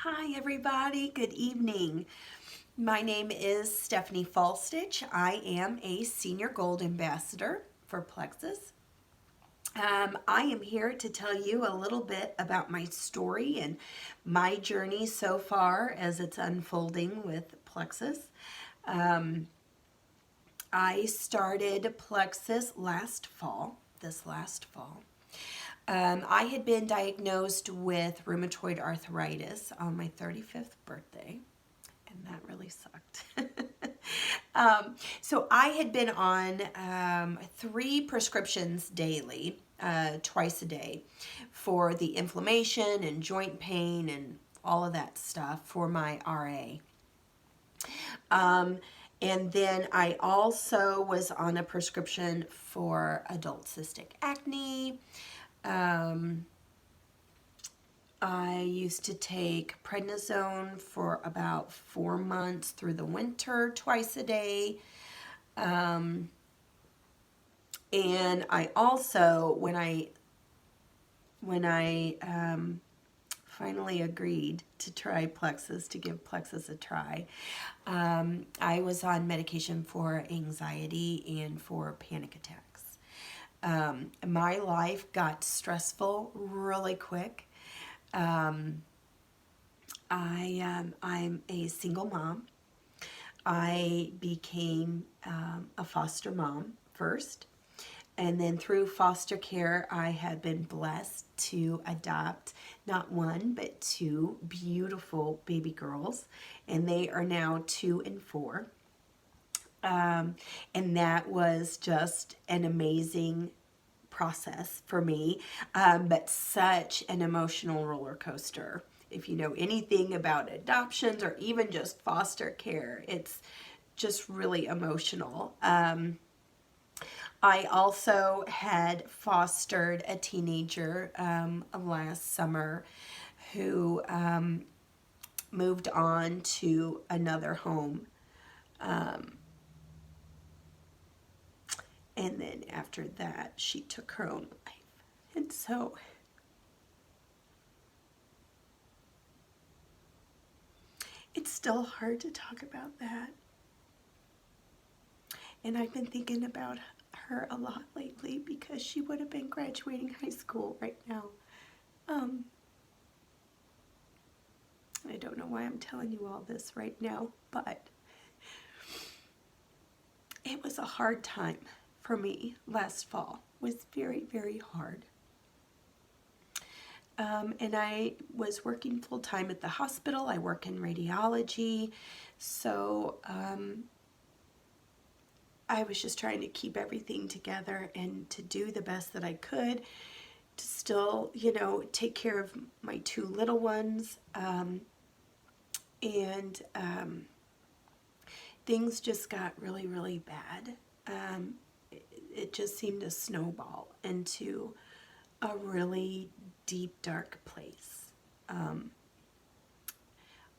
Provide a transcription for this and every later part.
Hi everybody, good evening. My name is Stephanie Faulstich. I am a Senior Gold Ambassador for Plexus. I am here to tell you a little bit about my story and my journey so far as it's unfolding with Plexus. I started Plexus this last fall. I had been diagnosed with rheumatoid arthritis on my 35th birthday, and that really sucked. So I had been on 3 prescriptions daily, twice a day, for the inflammation and joint pain and all of that stuff for my RA. And then I also was on a prescription for adult cystic acne. I used to take prednisone for about 4 months through the winter, twice a day. And I also, when I finally agreed to try Plexus, to give Plexus a try, I was on medication for anxiety and for panic attacks. My life got stressful really quick. I'm a single mom. I became a foster mom first, and then through foster care, I had been blessed to adopt not 1 but 2 beautiful baby girls, and they are now 2 and 4. And that was just an amazing process for me, but such an emotional roller coaster. If you know anything about adoptions or even just foster care, it's just really emotional. I also had fostered a teenager last summer who moved on to another home. And then after that, she took her own life. And so it's still hard to talk about that. And I've been thinking about her a lot lately because she would have been graduating high school right now. I don't know why I'm telling you all this right now, but it was a hard time for me last fall. It was very, very hard. And I was working full-time at the hospital. I work in radiology, so I was just trying to keep everything together and to do the best that I could to still, take care of my 2 little ones. And things just got really, really bad. It just seemed to snowball into a really deep, dark place.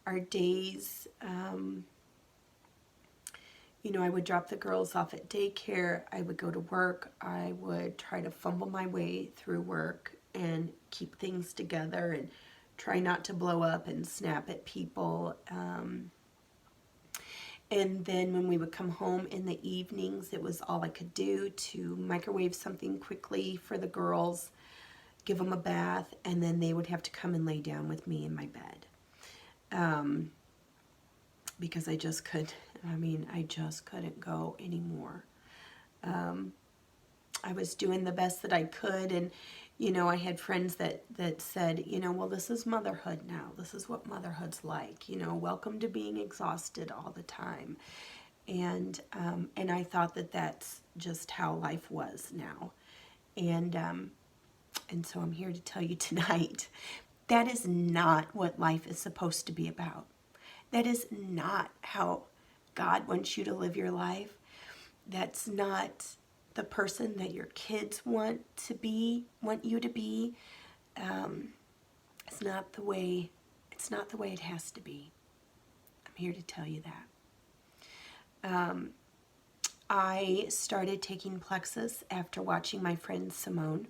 Our days, I would drop the girls off at daycare. I would go to work. I would try to fumble my way through work and keep things together and try not to blow up and snap at people. And then when we would come home in the evenings, it was all I could do to microwave something quickly for the girls, give them a bath, and then they would have to come and lay down with me in my bed. Because I just couldn't go anymore. I was doing the best that I could, and I had friends that said, well, this is motherhood now. This is what motherhood's like. Welcome to being exhausted all the time. And I thought that that's just how life was now. And so I'm here to tell you tonight, that is not what life is supposed to be about. That is not how God wants you to live your life. That's not the person that your kids want you to be. It's not the way it has to be. I'm here to tell you that. I started taking Plexus after watching my friend Simone.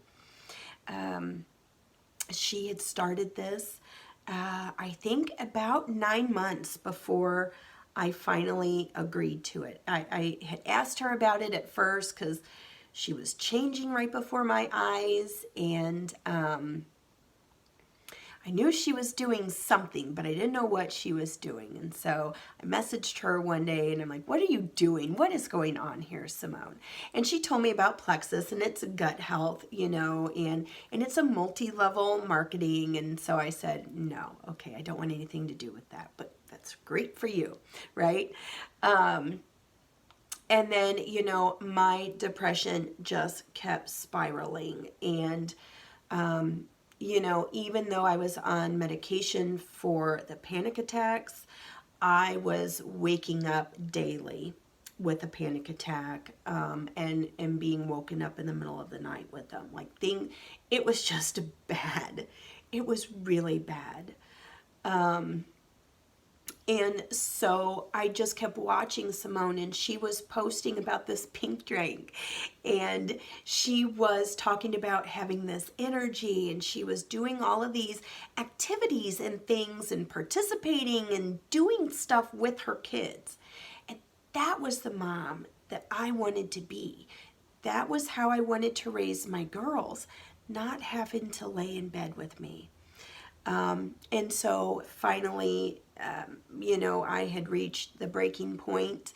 She had started this I think about 9 months before I finally agreed to it. I had asked her about it at first because she was changing right before my eyes, and I knew she was doing something, but I didn't know what she was doing. And so I messaged her one day and I'm like, what are you doing? What is going on here, Simone? And she told me about Plexus, and it's gut health, you know, and it's a multi-level marketing. And so I said, no, okay, I don't want anything to do with that, but that's great for you, right? And then, you know, my depression just kept spiraling. And, you know, even though I was on medication for the panic attacks, I was waking up daily with a panic attack, and being woken up in the middle of the night with them. It was just bad. It was really bad. And so I just kept watching Simone, and she was posting about this pink drink, and she was talking about having this energy, and she was doing all of these activities and things and participating and doing stuff with her kids. And that was the mom that I wanted to be. That was how I wanted to raise my girls, not having to lay in bed with me. And so finally, you know, I had reached the breaking point.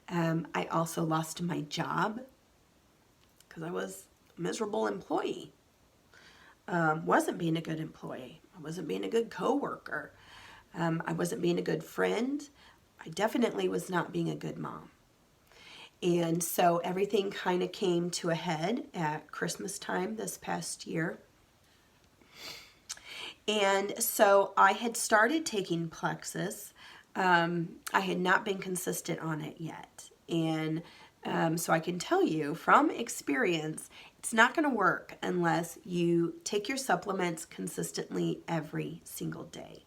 I also lost my job because I was a miserable employee. Wasn't being a good employee. I wasn't being a good coworker. I wasn't being a good friend. I definitely was not being a good mom. And so everything kind of came to a head at Christmas time this past year. And so I had started taking Plexus. I had not been consistent on it yet. And so I can tell you from experience, it's not going to work unless you take your supplements consistently every single day.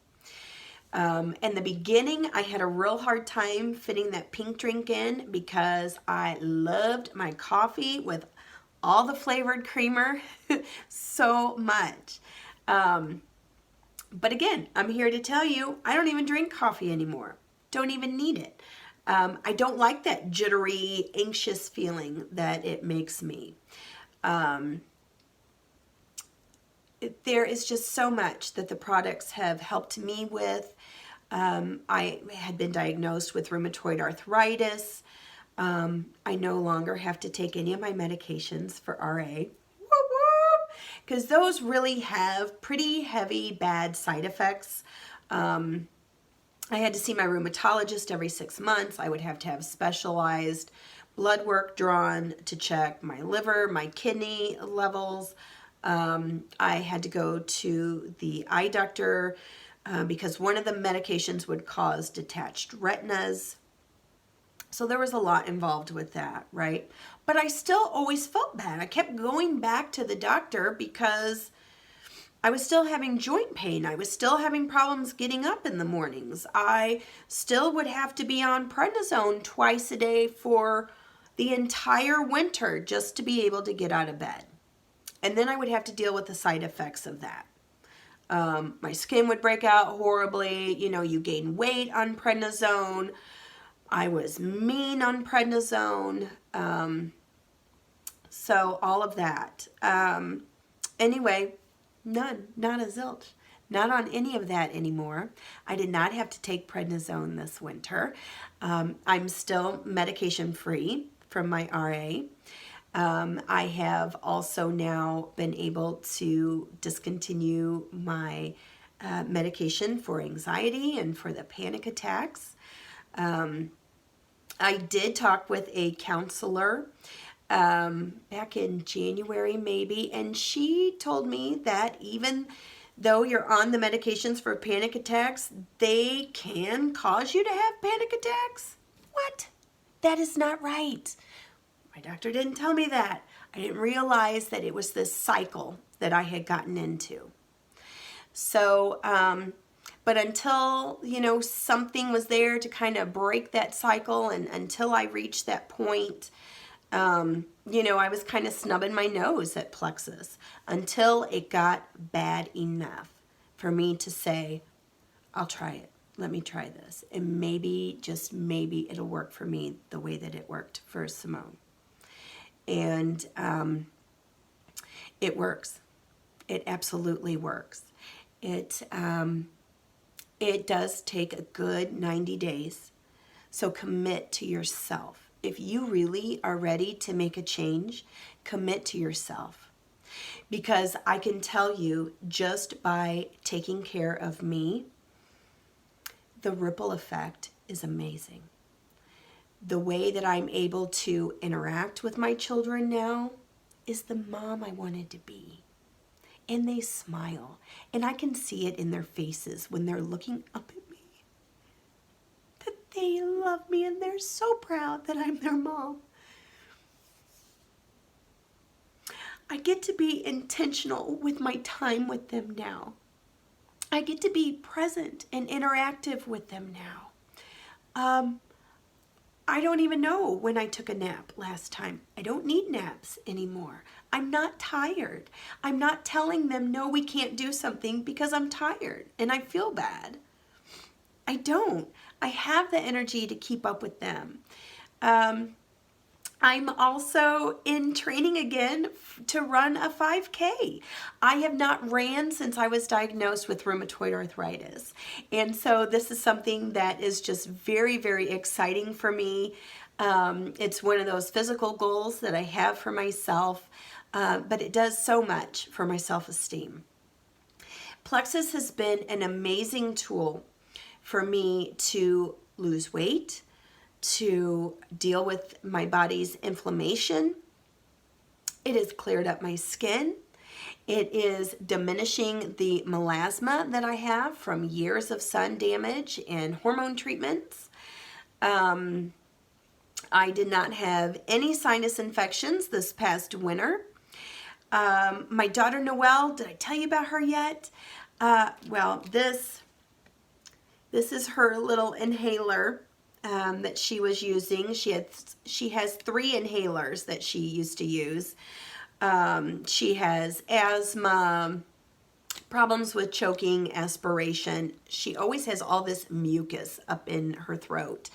In the beginning, I had a real hard time fitting that pink drink in because I loved my coffee with all the flavored creamer so much. But again, I'm here to tell you, I don't even drink coffee anymore. Don't even need it. I don't like that jittery, anxious feeling that it makes me. There is just so much that the products have helped me with. I had been diagnosed with rheumatoid arthritis. I no longer have to take any of my medications for RA. Because those really have pretty heavy, bad side effects. I had to see my rheumatologist every 6 months. I would have to have specialized blood work drawn to check my liver, my kidney levels. I had to go to the eye doctor because one of the medications would cause detached retinas. So there was a lot involved with that, right? But I still always felt bad. I kept going back to the doctor because I was still having joint pain. I was still having problems getting up in the mornings. I still would have to be on prednisone twice a day for the entire winter just to be able to get out of bed. And then I would have to deal with the side effects of that. My skin would break out horribly. You know, you gain weight on prednisone. I was mean on prednisone. So all of that. Anyway, not a zilch. Not on any of that anymore. I did not have to take prednisone this winter. I'm still medication free from my RA. I have also now been able to discontinue my medication for anxiety and for the panic attacks. I did talk with a counselor back in January maybe, and she told me that even though you're on the medications for panic attacks, they can cause you to have panic attacks. What? That is not right. My doctor didn't tell me that. I didn't realize that it was this cycle that I had gotten into. So, but until, you know, something was there to kind of break that cycle, and until I reached that point, you know, I was kind of snubbing my nose at Plexus until it got bad enough for me to say, I'll try it. Let me try this. And maybe, just maybe, it'll work for me the way that it worked for Simone. And it works. It absolutely works. It does take a good 90 days. So commit to yourself. If you really are ready to make a change, commit to yourself. Because I can tell you, just by taking care of me, the ripple effect is amazing. The way that I'm able to interact with my children now is the mom I wanted to be. And they smile. And I can see it in their faces when they're looking up at me. That they love me and they're so proud that I'm their mom. I get to be intentional with my time with them now. I get to be present and interactive with them now. I don't even know when I took a nap last time. I don't need naps anymore. I'm not tired. I'm not telling them, no, we can't do something because I'm tired and I feel bad. I don't. I have the energy to keep up with them. I'm also in training again to run a 5K. I have not ran since I was diagnosed with rheumatoid arthritis. And so this is something that is just very, very exciting for me. It's one of those physical goals that I have for myself, but it does so much for my self-esteem. Plexus has been an amazing tool for me to lose weight, to deal with my body's inflammation. It has cleared up my skin. It is diminishing the melasma that I have from years of sun damage and hormone treatments. I did not have any sinus infections this past winter. My daughter Noelle, did I tell you about her yet? Well, this is her little inhaler that she was using. She has 3 inhalers that she used to use. She has asthma, problems with choking, aspiration. She always has all this mucus up in her throat.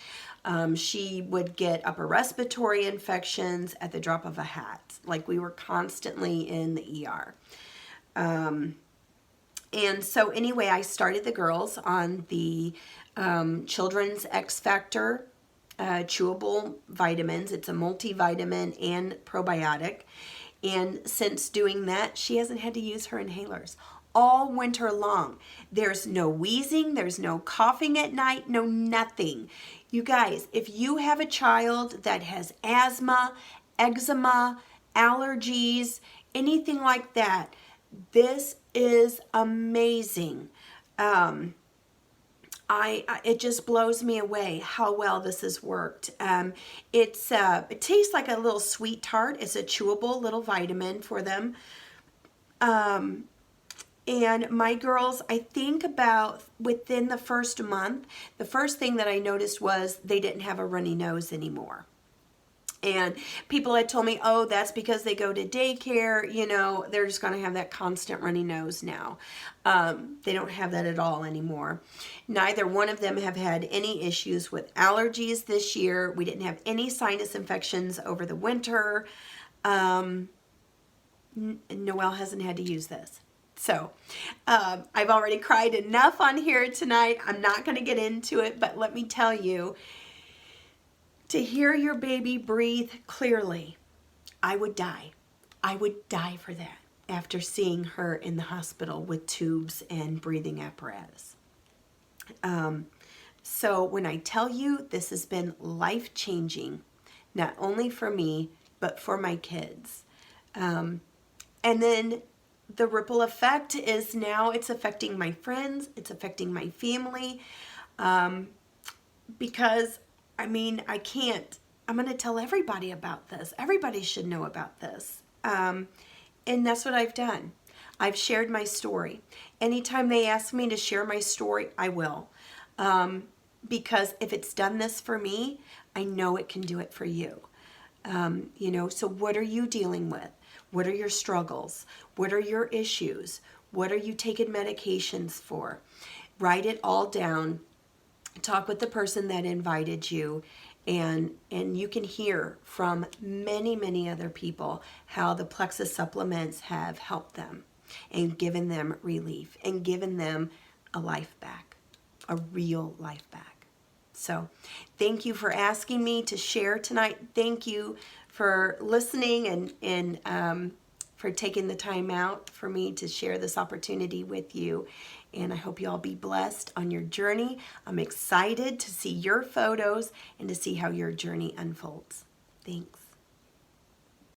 She would get upper respiratory infections at the drop of a hat. Like, we were constantly in the ER. And so anyway, I started the girls on the Children's X Factor chewable vitamins. It's a multivitamin and probiotic. And since doing that, she hasn't had to use her inhalers all winter long. There's no wheezing, there's no coughing at night, no nothing. You guys, if you have a child that has asthma, eczema, allergies, anything like that, this is amazing. It just blows me away how well this has worked. It tastes like a little sweet tart. It's a chewable little vitamin for them. And my girls, I think about within the first month, the first thing that I noticed was they didn't have a runny nose anymore. And people had told me, oh, that's because they go to daycare, you know, they're just going to have that constant runny nose now. They don't have that at all anymore. Neither one of them have had any issues with allergies this year. We didn't have any sinus infections over the winter. Noelle hasn't had to use this. So I've already cried enough on here tonight. I'm not going to get into it, but let me tell you, to hear your baby breathe clearly, I would die. I would die for that after seeing her in the hospital with tubes and breathing apparatus. So when I tell you this has been life-changing, not only for me, but for my kids. And then the ripple effect is now it's affecting my friends, it's affecting my family, because I mean, I'm going to tell everybody about this. Everybody should know about this. And that's what I've done. I've shared my story. Anytime they ask me to share my story, I will. Because if it's done this for me, I know it can do it for you. You know, so what are you dealing with? What are your struggles? What are your issues? What are you taking medications for? write it all down, talk with the person that invited you, and you can hear from many other people how the Plexus supplements have helped them and given them relief and given them a life back, a real life back. So thank you for asking me to share tonight. Thank you for listening and for taking the time out for me to share this opportunity with you. And I hope you all be blessed on your journey. I'm excited to see your photos and to see how your journey unfolds. Thanks.